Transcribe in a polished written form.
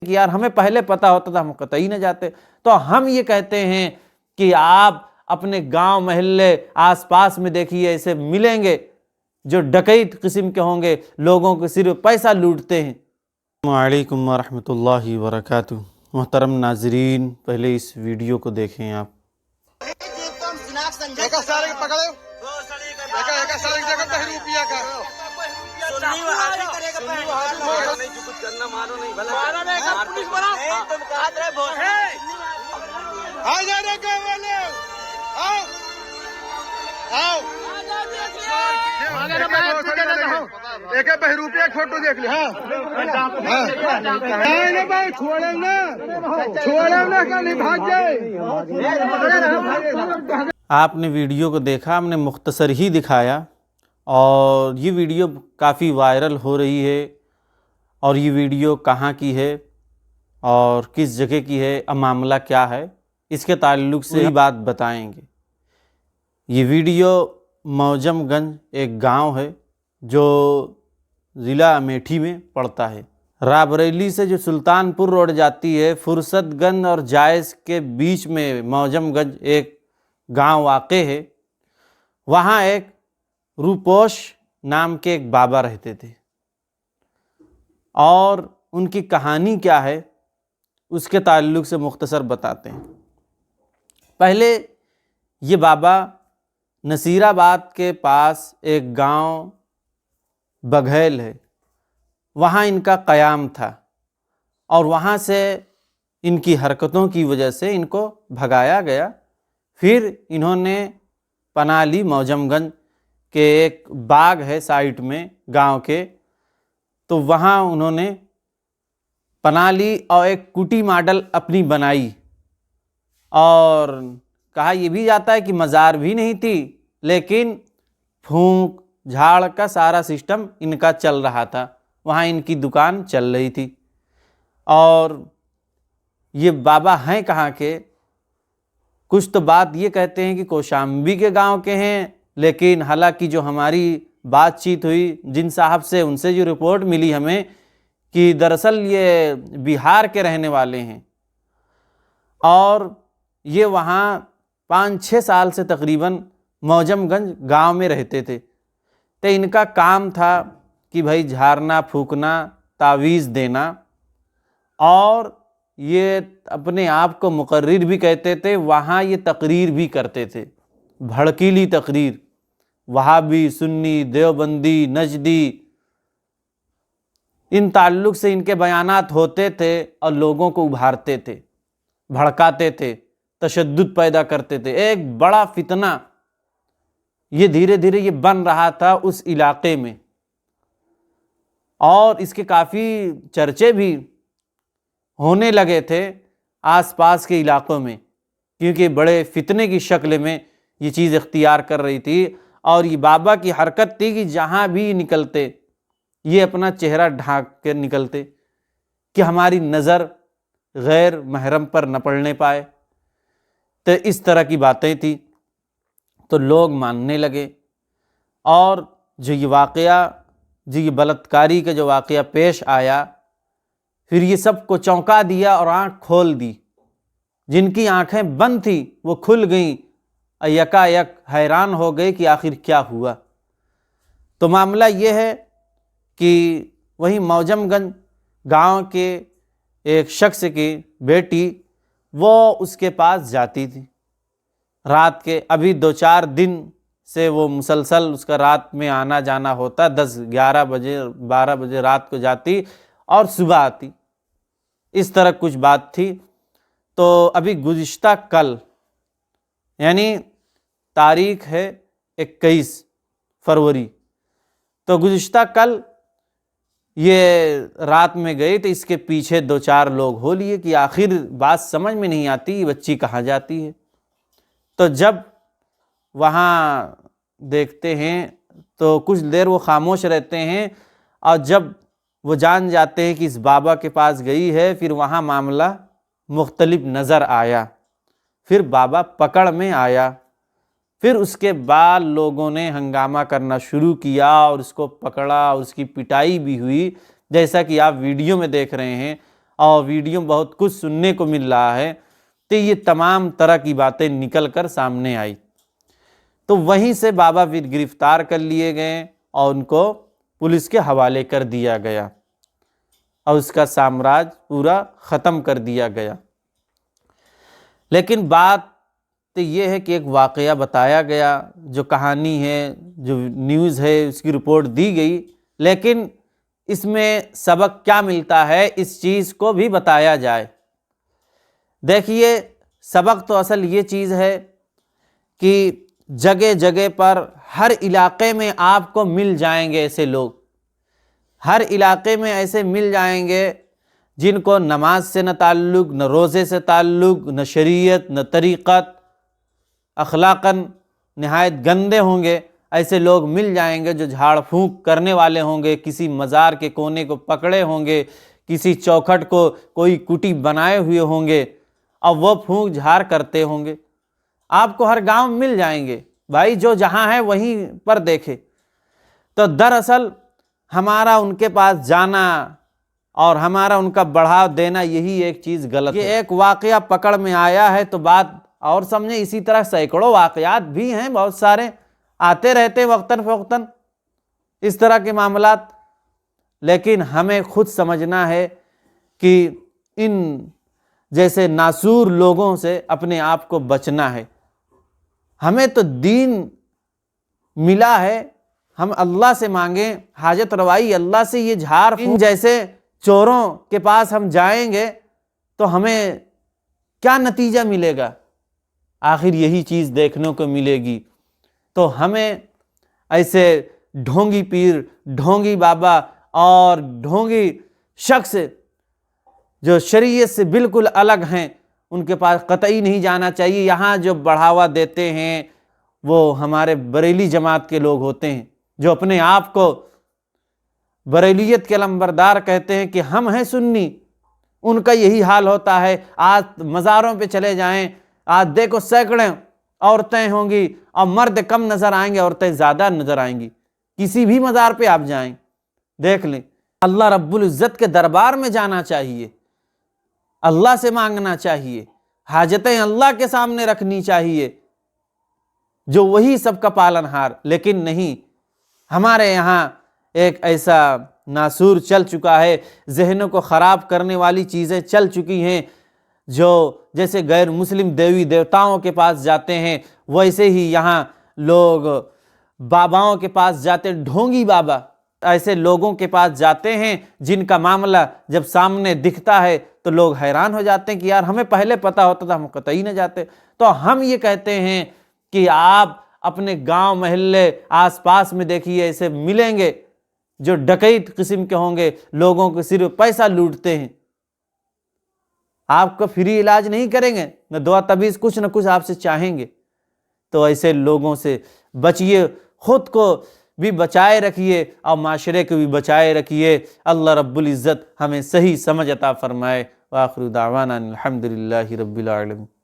کہ یار ہمیں پہلے پتہ ہوتا تھا ہم قطعی نہ جاتے۔ تو ہم یہ کہتے ہیں کہ آپ اپنے گاؤں محلے آس پاس میں دیکھیے ایسے ملیں گے جو ڈکیت قسم کے ہوں گے، لوگوں کو صرف پیسہ لوٹتے ہیں۔ السلام علیکم ورحمۃ اللہ وبرکاتہ۔ محترم ناظرین، پہلے اس ویڈیو کو دیکھیں آپ۔ فوٹو دیکھ لی آپ نے ویڈیو کو دیکھا، ہم نے مختصر ہی دکھایا، اور یہ ویڈیو کافی وائرل ہو رہی ہے۔ اور یہ ویڈیو کہاں کی ہے اور کس جگہ کی ہے، معاملہ کیا ہے، اس کے تعلق سے ہی بات بتائیں گے۔ یہ ویڈیو موجم گنج ایک گاؤں ہے جو ضلع امیٹھی میں پڑتا ہے۔ راہ بریلی سے جو سلطان پور روڈ جاتی ہے، فرست گنج اور جائز کے بیچ میں موجم گنج ایک گاؤں واقع ہے۔ وہاں ایک روپوش نام کے ایک بابا رہتے تھے، اور ان کی کہانی کیا ہے اس کے تعلق سے مختصر بتاتے ہیں۔ پہلے یہ بابا نصیر آباد کے پاس ایک گاؤں بگھیل ہے، وہاں ان کا قیام تھا، اور وہاں سے ان کی حرکتوں کی وجہ سے ان کو بھگایا گیا۔ پھر انہوں نے پناہ لی موجم گنج کے ایک باغ ہے سائٹ میں گاؤں کے، تو وہاں انہوں نے پناہ لی اور ایک کٹی ماڈل اپنی بنائی، اور کہا یہ بھی جاتا ہے کہ مزار بھی نہیں تھی، لیکن پھونک جھاڑ کا سارا سسٹم ان کا چل رہا تھا، وہاں ان کی دکان چل رہی تھی۔ اور یہ بابا ہیں کہاں کے؟ کچھ تو بات یہ کہتے ہیں کہ کوشامبی کے گاؤں کے ہیں، لیکن حالانکہ جو ہماری بات چیت ہوئی جن صاحب سے، ان سے جو رپورٹ ملی ہمیں کہ دراصل یہ بہار کے رہنے والے ہیں، اور یہ وہاں 5-6 سال سے تقریباً موجم گنج گاؤں میں رہتے تھے۔ تو ان کا کام تھا کہ بھائی جھارنا، پھونکنا، تعویذ دینا، اور یہ اپنے آپ کو مقرر بھی کہتے تھے، وہاں یہ تقریر بھی کرتے تھے، بھڑکیلی تقریر، وہابی، سنی، دیوبندی، نجدی، ان تعلق سے ان کے بیانات ہوتے تھے، اور لوگوں کو ابھارتے تھے، بھڑکاتے تھے، تشدد پیدا کرتے تھے۔ ایک بڑا فتنہ یہ دھیرے دھیرے یہ بن رہا تھا اس علاقے میں، اور اس کے کافی چرچے بھی ہونے لگے تھے آس پاس کے علاقوں میں، کیونکہ بڑے فتنے کی شکل میں یہ چیز اختیار کر رہی تھی۔ اور یہ بابا کی حرکت تھی کہ جہاں بھی نکلتے یہ اپنا چہرہ ڈھانک کے نکلتے کہ ہماری نظر غیر محرم پر نہ پڑنے پائے۔ تو اس طرح کی باتیں تھیں، تو لوگ ماننے لگے، اور جو یہ واقعہ، جو یہ بلاتکاری کا جو واقعہ پیش آیا، پھر یہ سب کو چونکا دیا اور آنکھ کھول دی۔ جن کی آنکھیں بند تھیں وہ کھل گئیں، یکا یک حیران ہو گئے کہ آخر کیا ہوا۔ تو معاملہ یہ ہے کہ وہیں موجم گنج گاؤں کے ایک شخص کی بیٹی وہ اس کے پاس جاتی تھی رات کے، ابھی 2-4 دن سے وہ مسلسل اس کا رات میں آنا جانا ہوتا، 10-11 بجے 12 بجے رات کو جاتی اور صبح آتی، اس طرح کچھ بات تھی۔ تو ابھی گزشتہ کل، یعنی تاریخ ہے 21 فروری، تو گزشتہ کل یہ رات میں گئی، تو اس کے پیچھے 2-4 لوگ ہو لیے کہ آخر بات سمجھ میں نہیں آتی یہ بچی کہاں جاتی ہے۔ تو جب وہاں دیکھتے ہیں تو کچھ دیر وہ خاموش رہتے ہیں، اور جب وہ جان جاتے ہیں کہ اس بابا کے پاس گئی ہے، پھر وہاں معاملہ مختلف نظر آیا، پھر بابا پکڑ میں آیا، پھر اس کے بعد لوگوں نے ہنگامہ کرنا شروع کیا اور اس کو پکڑا، اس کی پٹائی بھی ہوئی جیسا کہ آپ ویڈیو میں دیکھ رہے ہیں۔ اور ویڈیو بہت کچھ سننے کو مل رہا ہے، تو یہ تمام طرح کی باتیں نکل کر سامنے آئی۔ تو وہیں سے بابا پھر گرفتار کر لیے گئے اور ان کو پولیس کے حوالے کر دیا گیا اور اس کا سامراج پورا ختم کر دیا گیا۔ لیکن بات تو یہ ہے کہ ایک واقعہ بتایا گیا، جو کہانی ہے، جو نیوز ہے، اس کی رپورٹ دی گئی، لیکن اس میں سبق کیا ملتا ہے اس چیز کو بھی بتایا جائے۔ دیکھیے، سبق تو اصل یہ چیز ہے کہ جگہ جگہ پر ہر علاقے میں آپ کو مل جائیں گے ایسے لوگ، ہر علاقے میں ایسے مل جائیں گے جن کو نماز سے نہ تعلق، نہ روزے سے تعلق، نہ شریعت، نہ طریقت، اخلاقاً نہایت گندے ہوں گے۔ ایسے لوگ مل جائیں گے جو جھاڑ پھونک کرنے والے ہوں گے، کسی مزار کے کونے کو پکڑے ہوں گے، کسی چوکھٹ کو کوئی کٹی بنائے ہوئے ہوں گے اور وہ پھونک جھاڑ کرتے ہوں گے۔ آپ کو ہر گاؤں مل جائیں گے، بھائی جو جہاں ہے وہیں پر دیکھے۔ تو دراصل ہمارا ان کے پاس جانا اور ہمارا ان کا بڑھاوا دینا، یہی ایک چیز غلط ہے۔ یہ ایک واقعہ پکڑ میں آیا ہے تو بات اور سمجھیں، اسی طرح سینکڑوں واقعات بھی ہیں، بہت سارے آتے رہتے وقتاً فوقتاً اس طرح کے معاملات۔ لیکن ہمیں خود سمجھنا ہے کہ ان جیسے ناسور لوگوں سے اپنے آپ کو بچنا ہے۔ ہمیں تو دین ملا ہے، ہم اللہ سے مانگیں حاجت روائی، اللہ سے یہ جھاڑ پھونک جیسے چوروں کے پاس ہم جائیں گے تو ہمیں کیا نتیجہ ملے گا؟ آخر یہی چیز دیکھنے کو ملے گی۔ تو ہمیں ایسے ڈھونگی پیر، ڈھونگی بابا اور ڈھونگی شخص جو شریعت سے بالکل الگ ہیں، ان کے پاس قطعی نہیں جانا چاہیے۔ یہاں جو بڑھاوا دیتے ہیں وہ ہمارے بریلی جماعت کے لوگ ہوتے ہیں، جو اپنے آپ کو بریلیت کے علمبردار کہتے ہیں کہ ہم ہیں سنی۔ ان کا یہی حال ہوتا ہے۔ آج مزاروں پہ چلے جائیں، آج دیکھو سینکڑے عورتیں ہوں گی اور مرد کم نظر آئیں گے، عورتیں زیادہ نظر آئیں گی۔ کسی بھی مزار پہ آپ جائیں دیکھ لیں۔ اللہ رب العزت کے دربار میں جانا چاہیے، اللہ سے مانگنا چاہیے، حاجتیں اللہ کے سامنے رکھنی چاہیے، جو وہی سب کا پالنہار۔ لیکن نہیں، ہمارے یہاں ایک ایسا ناسور چل چکا ہے، ذہنوں کو خراب کرنے والی چیزیں چل چکی ہیں، جو جیسے غیر مسلم دیوی دیوتاؤں کے پاس جاتے ہیں، ویسے ہی یہاں لوگ باباؤں کے پاس جاتے ہیں، ڈھونگی بابا ایسے لوگوں کے پاس جاتے ہیں جن کا معاملہ جب سامنے دکھتا ہے تو لوگ حیران ہو جاتے ہیں کہ یار ہمیں پہلے پتہ ہوتا تھا، ہم قطعی نہ جاتے۔ تو ہم یہ کہتے ہیں کہ آپ اپنے گاؤں محلے آس پاس میں دیکھیے، ایسے ملیں گے جو ڈکیت قسم کے ہوں گے، لوگوں کو صرف پیسہ لوٹتے ہیں، آپ کو فری علاج نہیں کریں گے، نہ دوا طبیز، کچھ نہ کچھ آپ سے چاہیں گے۔ تو ایسے لوگوں سے بچیے، خود کو بھی بچائے رکھیے اور معاشرے کو بھی بچائے رکھیے۔ اللہ رب العزت ہمیں صحیح سمجھ عطا فرمائے۔ وآخر دعوانا الحمدللہ رب العالمین۔